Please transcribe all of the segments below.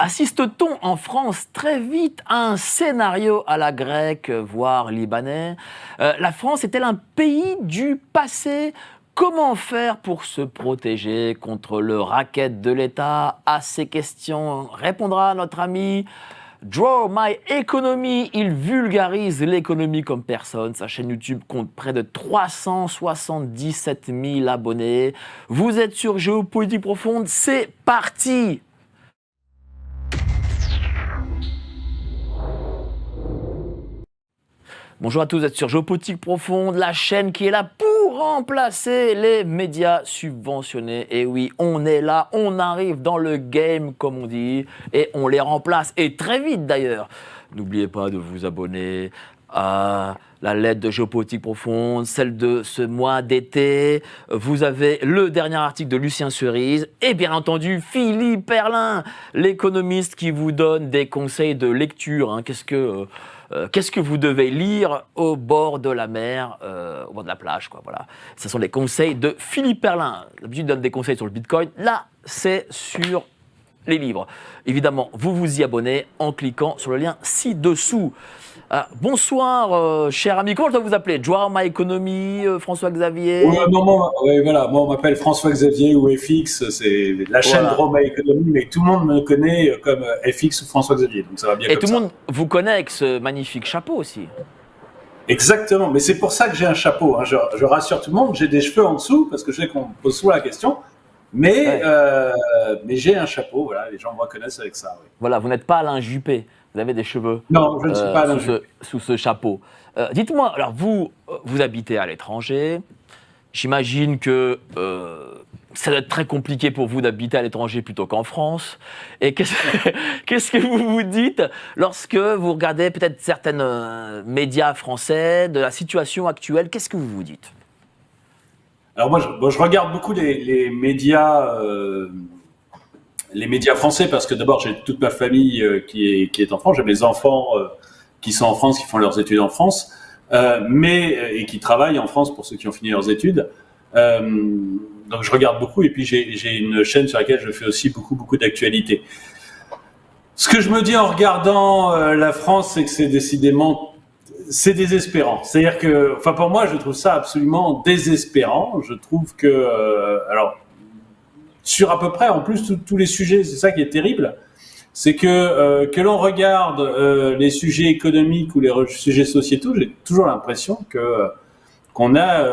Assiste-t-on en France très vite à un scénario à la grecque, voire libanais? La France est-elle un pays du passé? Comment faire pour se protéger contre le racket de l'État? À ces questions répondra notre ami Draw My Economy. Il vulgarise l'économie comme personne. Sa chaîne YouTube compte près de 377 000 abonnés. Vous êtes sur Géopolitique Profonde, c'est parti! Bonjour à tous, vous êtes sur Géopolitique Profonde, la chaîne qui est là pour remplacer les médias subventionnés. Et oui, on est là, on arrive dans le game, comme on dit, et on les remplace, et très vite d'ailleurs. N'oubliez pas de vous abonner à la lettre de Géopolitique Profonde, celle de ce mois d'été. Vous avez le dernier article de Lucien Cerise et bien entendu Philippe Perlin, l'économiste qui vous donne des conseils de lecture. Qu'est-ce que vous devez lire au bord de la mer, au bord de la plage, quoi, voilà. Ce sont les conseils de Philippe Perlin. D'habitude, il donne des conseils sur le Bitcoin. Là, c'est sur les livres. Évidemment, vous vous y abonnez en cliquant sur le lien ci-dessous. Bonsoir, cher ami. Comment je dois vous appeler? Draw My Economy, François-Xavier? Moi, on m'appelle François-Xavier ou FX. C'est la chaîne Draw My Economy, mais tout le monde me connaît comme FX ou François-Xavier. Donc ça va bien. Et tout le monde vous connaît avec ce magnifique chapeau aussi. Exactement, mais c'est pour ça que j'ai un chapeau. Hein. Je rassure tout le monde, j'ai des cheveux en dessous parce que je sais qu'on me pose souvent la question. Mais j'ai un chapeau, voilà, les gens me reconnaissent avec ça. Oui. Voilà, vous n'êtes pas Alain Juppé, vous avez des cheveux. Non, je ne suis pas Alain Juppé. Sous ce chapeau. Dites-moi, alors vous habitez à l'étranger. J'imagine que ça doit être très compliqué pour vous d'habiter à l'étranger plutôt qu'en France. Et qu'est-ce que vous vous dites lorsque vous regardez peut-être certains médias français de la situation actuelle? Qu'est-ce que vous vous dites? Alors moi, je regarde beaucoup les médias français parce que d'abord j'ai toute ma famille qui est en France, j'ai mes enfants qui sont en France, qui font leurs études en France, et qui travaillent en France pour ceux qui ont fini leurs études. Donc je regarde beaucoup et puis j'ai une chaîne sur laquelle je fais aussi beaucoup d'actualités. Ce que je me dis en regardant la France, c'est que c'est désespérant. C'est-à-dire que, enfin pour moi, je trouve ça absolument désespérant. Je trouve que, alors, sur à peu près, en plus tous les sujets, c'est ça qui est terrible, c'est que l'on regarde les sujets économiques ou les sujets sociétaux, j'ai toujours l'impression qu'on a,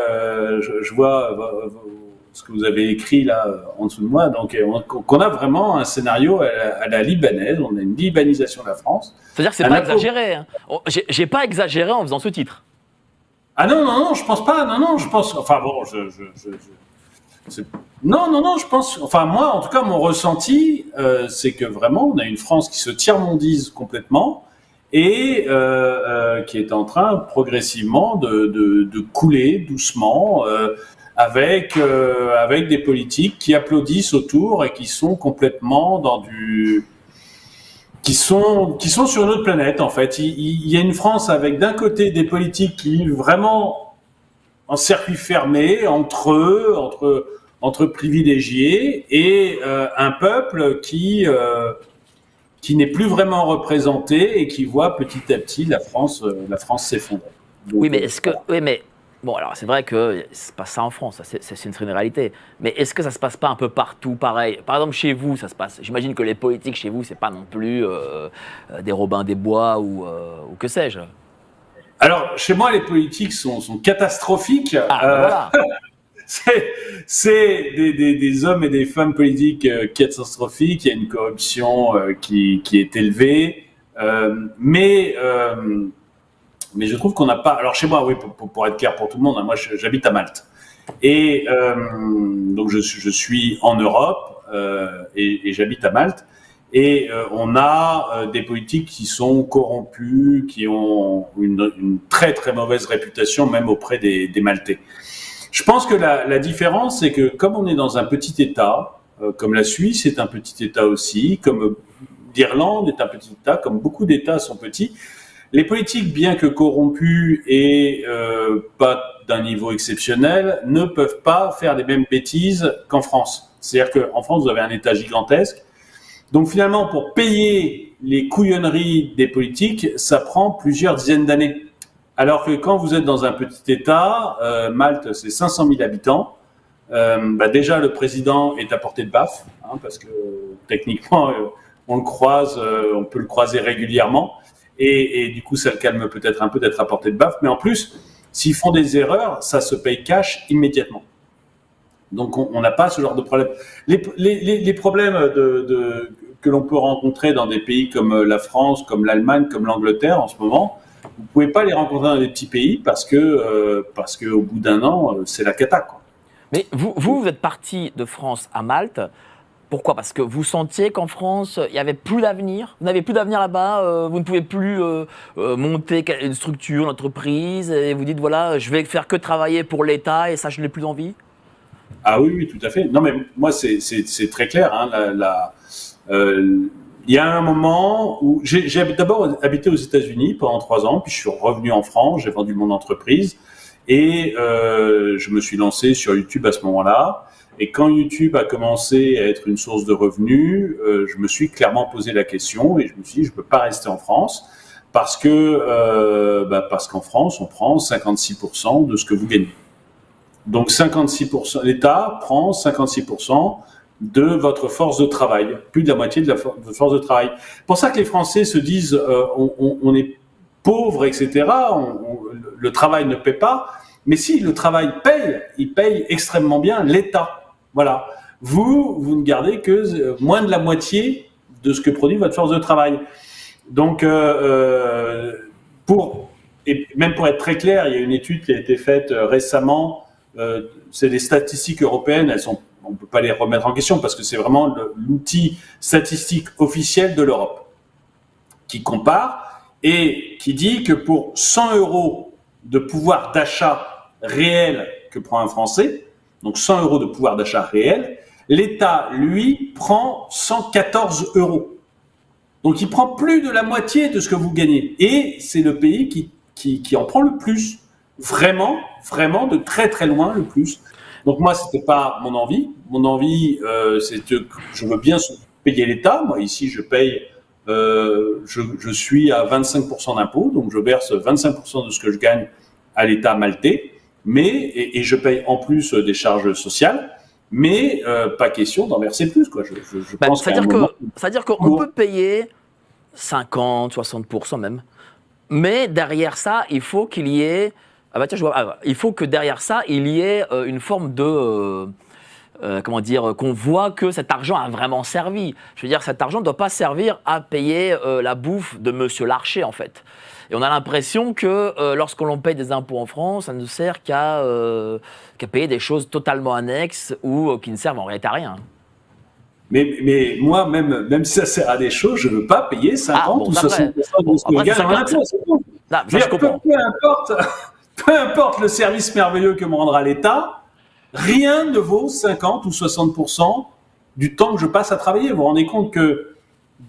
je vois ce que vous avez écrit là en dessous de moi, donc qu'on a vraiment un scénario à la libanaise. On a une libanisation de la France. C'est-à-dire que c'est pas exagéré. Hein. J'ai pas exagéré en faisant ce titre. Ah non, je pense pas. Non, je pense. Enfin bon, non, je pense. Enfin moi, en tout cas, mon ressenti, c'est que vraiment, on a une France qui se tiers-mondise complètement et qui est en train progressivement de couler doucement. Avec des politiques qui applaudissent autour et qui sont complètement qui sont sur une autre planète en fait. Il y a une France avec d'un côté des politiques qui vivent vraiment en circuit fermé entre privilégiés et un peuple qui n'est plus vraiment représenté et qui voit petit à petit la France s'effondrer. Oui, mais bon, alors c'est vrai que c'est pas ça en France, c'est une réalité. Mais est-ce que ça se passe pas un peu partout pareil? Par exemple, chez vous, ça se passe. J'imagine que les politiques chez vous, c'est pas non plus des Robin des Bois ou que sais-je. Alors, chez moi, les politiques sont catastrophiques. Voilà. C'est des hommes et des femmes politiques catastrophiques. Il y a une corruption qui est élevée, mais je trouve qu'on n'a pas. Alors chez moi, oui, pour être clair pour tout le monde, hein, moi j'habite à Malte et donc je suis en Europe et j'habite à Malte et on a des politiques qui sont corrompus, qui ont une très très mauvaise réputation même auprès des Maltais. Je pense que la différence, c'est que comme on est dans un petit État, comme la Suisse est un petit État aussi, comme l'Irlande est un petit État, comme beaucoup d'États sont petits. Les politiques, bien que corrompus et pas d'un niveau exceptionnel, ne peuvent pas faire les mêmes bêtises qu'en France. C'est-à-dire qu'en France, vous avez un État gigantesque Donc finalement, pour payer les couillonneries des politiques, ça prend plusieurs dizaines d'années. Alors que quand vous êtes dans un petit État, Malte, c'est 500 000 habitants, déjà le président est à portée de baffe, hein, parce que techniquement, on le croise, on peut le croiser régulièrement, et du coup, ça le calme peut-être un peu d'être à portée de baffe. Mais en plus, s'ils font des erreurs, ça se paye cash immédiatement. Donc, on n'a pas ce genre de problème. Les problèmes que l'on peut rencontrer dans des pays comme la France, comme l'Allemagne, comme l'Angleterre en ce moment, vous pouvez pas les rencontrer dans des petits pays parce que au bout d'un an, c'est la cata, quoi. Mais vous êtes parti de France à Malte. Pourquoi? Parce que vous sentiez qu'en France, il n'y avait plus d'avenir. Vous n'avez plus d'avenir là-bas. Vous ne pouvez plus monter une structure, une entreprise. Et vous dites, voilà, je vais faire que travailler pour l'État et ça, je n'ai plus envie. Ah oui, tout à fait. Non, mais moi, c'est très clair. Hein, il y a un moment où j'ai d'abord habité aux États-Unis pendant 3 ans, puis je suis revenu en France, j'ai vendu mon entreprise et je me suis lancé sur YouTube à ce moment-là. Et quand YouTube a commencé à être une source de revenus, je me suis clairement posé la question et je me suis dit, je peux pas rester en France parce qu'en France, on prend 56% de ce que vous gagnez. Donc 56%, l'État prend 56% de votre force de travail, plus de la moitié de votre force de travail. C'est pour ça que les Français se disent on est pauvre, etc. Le travail ne paie pas. Mais si le travail paye, il paye extrêmement bien l'État. Voilà. Vous ne gardez que moins de la moitié de ce que produit votre force de travail. Donc, et même pour être très clair, il y a une étude qui a été faite récemment. C'est des statistiques européennes. On ne peut pas les remettre en question parce que c'est vraiment l'outil statistique officiel de l'Europe qui compare et qui dit que pour 100 € de pouvoir d'achat réel que prend un Français, donc 100 € de pouvoir d'achat réel, l'État, lui, prend 114 €. Donc il prend plus de la moitié de ce que vous gagnez. Et c'est le pays qui en prend le plus. Vraiment, vraiment de très très loin le plus. Donc moi, c'était pas mon envie. Mon envie, c'est que je veux bien payer l'État. Moi, ici, je paye, je suis à 25% d'impôts, donc je verse 25% de ce que je gagne à l'État maltais. Et je paye en plus des charges sociales. Mais pas question d'en verser plus, quoi. Je pense c'est-à-dire qu'on peut payer 50, 60% même. Mais derrière ça, il faut qu'il y ait... il faut que derrière ça, il y ait une forme de... qu'on voit que cet argent a vraiment servi. Je veux dire, cet argent ne doit pas servir à payer la bouffe de Monsieur Larcher, en fait. Et on a l'impression que lorsqu'on paye des impôts en France, ça ne sert qu'à payer des choses totalement annexes ou qui ne servent en réalité à rien. Mais moi, même si ça sert à des choses, je ne veux pas payer 50 ou 60% de ce que je gagne en impôts. Je comprends. Peu importe le service merveilleux que me rendra l'État, rien ne vaut 50 ou 60% du temps que je passe à travailler. Vous vous rendez compte que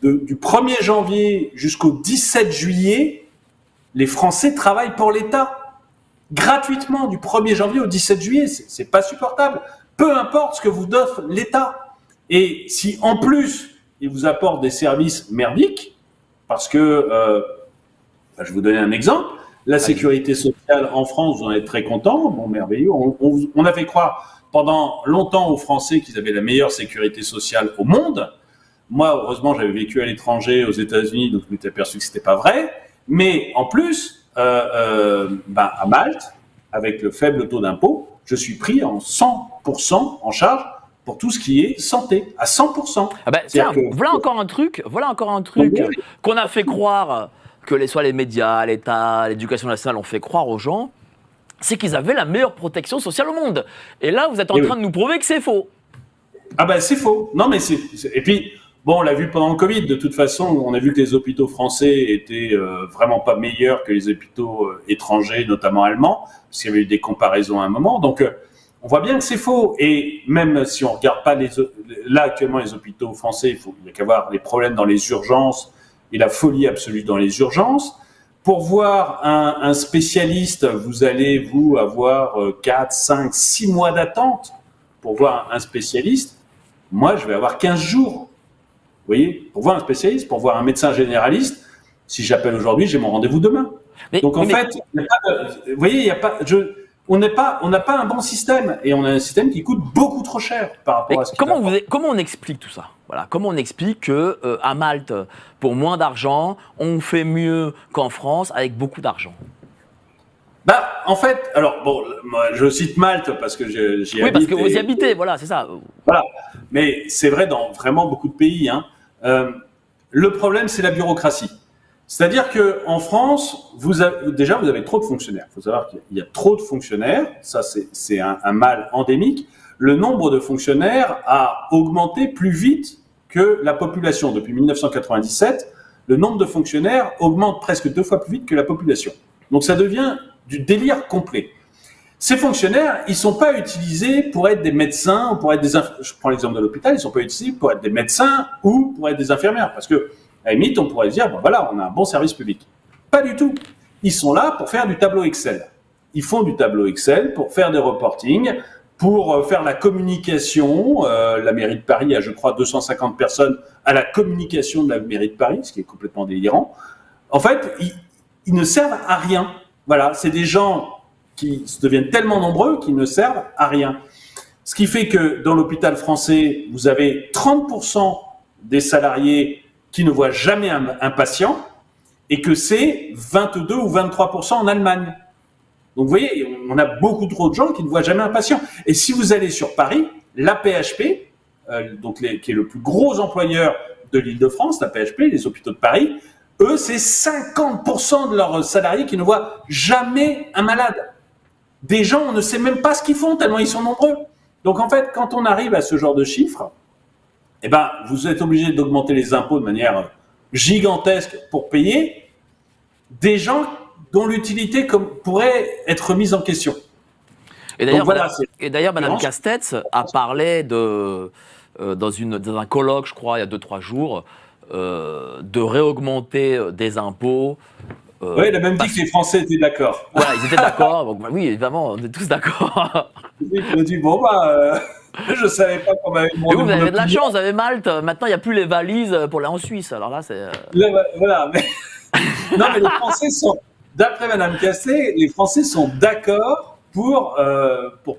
du 1er janvier jusqu'au 17 juillet, les Français travaillent pour l'État. Gratuitement, du 1er janvier au 17 juillet. C'est pas supportable. Peu importe ce que vous offre l'État. Et si en plus, il vous apporte des services merdiques, parce que, je vais vous donner un exemple, la sécurité sociale en France, vous en êtes très content, bon, merveilleux. On a fait croire pendant longtemps aux Français qu'ils avaient la meilleure sécurité sociale au monde. Moi, heureusement, j'avais vécu à l'étranger, aux États-Unis, donc je m'étais aperçu que c'était pas vrai. Mais en plus, à Malte, avec le faible taux d'impôt, je suis pris en 100% en charge pour tout ce qui est santé, à 100%. Tiens, voilà encore un truc qu'on a fait croire, que soit les médias, l'État, l'éducation nationale ont fait croire aux gens, c'est qu'ils avaient la meilleure protection sociale au monde. Et là, vous êtes en train de nous prouver que c'est faux. C'est faux. Non, mais et puis, bon, on l'a vu pendant le Covid. De toute façon, on a vu que les hôpitaux français étaient vraiment pas meilleurs que les hôpitaux étrangers, notamment allemands, parce qu'il y avait eu des comparaisons à un moment. Donc, on voit bien que c'est faux. Et même si on regarde pas là actuellement les hôpitaux français, il y a qu'à voir les problèmes dans les urgences et la folie absolue dans les urgences. Pour voir un spécialiste, vous allez avoir 4, 5, 6 mois d'attente pour voir un spécialiste. Moi, je vais avoir 15 jours. voyez, pour voir un spécialiste, pour voir un médecin généraliste. Si j'appelle aujourd'hui, j'ai mon rendez-vous demain. Donc en fait, vous voyez, il y a pas, on n'a pas un bon système et on a un système qui coûte beaucoup trop cher par rapport à ce comment on explique tout ça? Voilà, comment on explique que à Malte, pour moins d'argent, on fait mieux qu'en France avec beaucoup d'argent? Bah, en fait, alors bon, moi, je cite Malte parce que j'y habite. Oui, parce que vous y habitez, voilà, c'est ça. Voilà, mais c'est vrai dans vraiment beaucoup de pays. Le problème, c'est la bureaucratie. C'est-à-dire que en France, vous avez trop de fonctionnaires. Il faut savoir qu'il y a trop de fonctionnaires. Ça, c'est un mal endémique. Le nombre de fonctionnaires a augmenté plus vite que la population. Depuis 1997, le nombre de fonctionnaires augmente presque 2 fois plus vite que la population. Donc ça devient du délire complet. Ces fonctionnaires, ils sont pas utilisés pour être des médecins ou pour être je prends l'exemple de l'hôpital, ils sont pas utilisés pour être des médecins ou pour être des infirmières. Parce que, à la limite, on pourrait se dire, bon voilà, on a un bon service public. Pas du tout. Ils sont là pour faire du tableau Excel. Ils font du tableau Excel pour faire des reportings, pour faire la communication. La mairie de Paris a, je crois, 250 personnes à la communication de la mairie de Paris, ce qui est complètement délirant. En fait, ils ne servent à rien. Voilà, c'est des gens qui deviennent tellement nombreux qu'ils ne servent à rien. Ce qui fait que dans l'hôpital français, vous avez 30% des salariés qui ne voient jamais un patient et que c'est 22 ou 23% en Allemagne. Donc vous voyez, on a beaucoup trop de gens qui ne voient jamais un patient. Et si vous allez sur Paris, l'AP-HP, qui est le plus gros employeur de l'Île-de-France, l'AP-HP, les hôpitaux de Paris, eux, c'est 50% de leurs salariés qui ne voient jamais un malade. Des gens, on ne sait même pas ce qu'ils font tellement ils sont nombreux. Donc en fait, quand on arrive à ce genre de chiffres, eh ben, vous êtes obligé d'augmenter les impôts de manière gigantesque pour payer des gens dont l'utilité pourrait être remise en question. Et d'ailleurs, Madame Castex a parlé dans un colloque, je crois, il y a 2-3 jours, de réaugmenter des impôts. Oui, il a même dit que les Français étaient d'accord. Voilà, ils étaient d'accord. Donc, oui, évidemment, on est tous d'accord. Il a dit, bon, je ne savais pas qu'on m'avait demandé. Vous avez de la chance, vous avez Malte. Maintenant, il n'y a plus les valises pour aller en Suisse. Alors là, c'est. Voilà, mais. Non, mais les Français sont. D'après Madame Cassé, les Français sont d'accord pour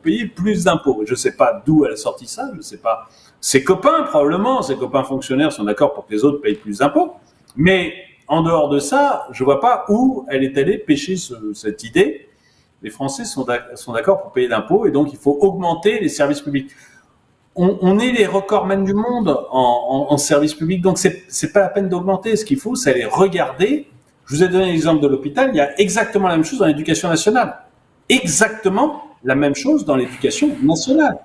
payer plus d'impôts. Je ne sais pas d'où elle a sorti ça, je ne sais pas. Ses copains, probablement, ses copains fonctionnaires sont d'accord pour que les autres payent plus d'impôts. Mais en dehors de ça, je ne vois pas où elle est allée pêcher cette idée. Les Français sont d'accord pour payer d'impôts et donc il faut augmenter les services publics. On est les recordmen du monde en services publics, donc c'est pas la peine d'augmenter. Ce qu'il faut, c'est aller regarder. Je vous ai donné l'exemple de l'hôpital, il y a exactement la même chose dans l'éducation nationale. Exactement la même chose dans l'éducation nationale.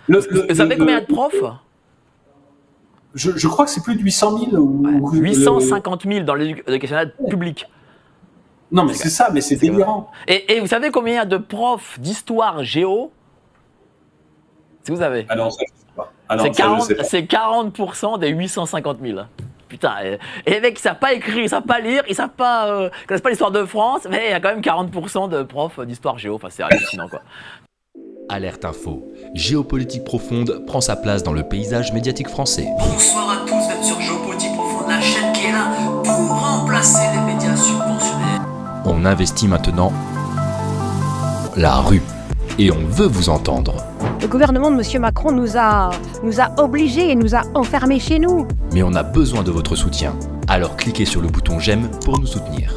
Vous savez combien de profs ? Je crois que c'est plus de 800 000. 850 000 dans l'éducation nationale publique. Non, mais c'est ça, mais c'est délirant. Et vous savez combien il y a de profs d'histoire géo ? Si vous avez. Ah non, ça, je sais pas. Ah non, c'est 40% des 850 000. Putain, et les mecs, ils savent pas écrire, ils savent pas lire, ils savent pas, connaissent pas l'histoire de France, mais il y a quand même 40% de profs d'histoire géo. Enfin, c'est hallucinant, quoi. Alerte Info. Géopolitique profonde prend sa place dans le paysage médiatique français. Bonsoir à tous, vous êtes sur Géopolitique profonde, la chaîne qui est là pour remplacer les médias subventionnés. On investit maintenant la rue et on veut vous entendre. Le gouvernement de M. Macron nous a obligés et nous a enfermés chez nous. Mais on a besoin de votre soutien. Alors cliquez sur le bouton j'aime pour nous soutenir.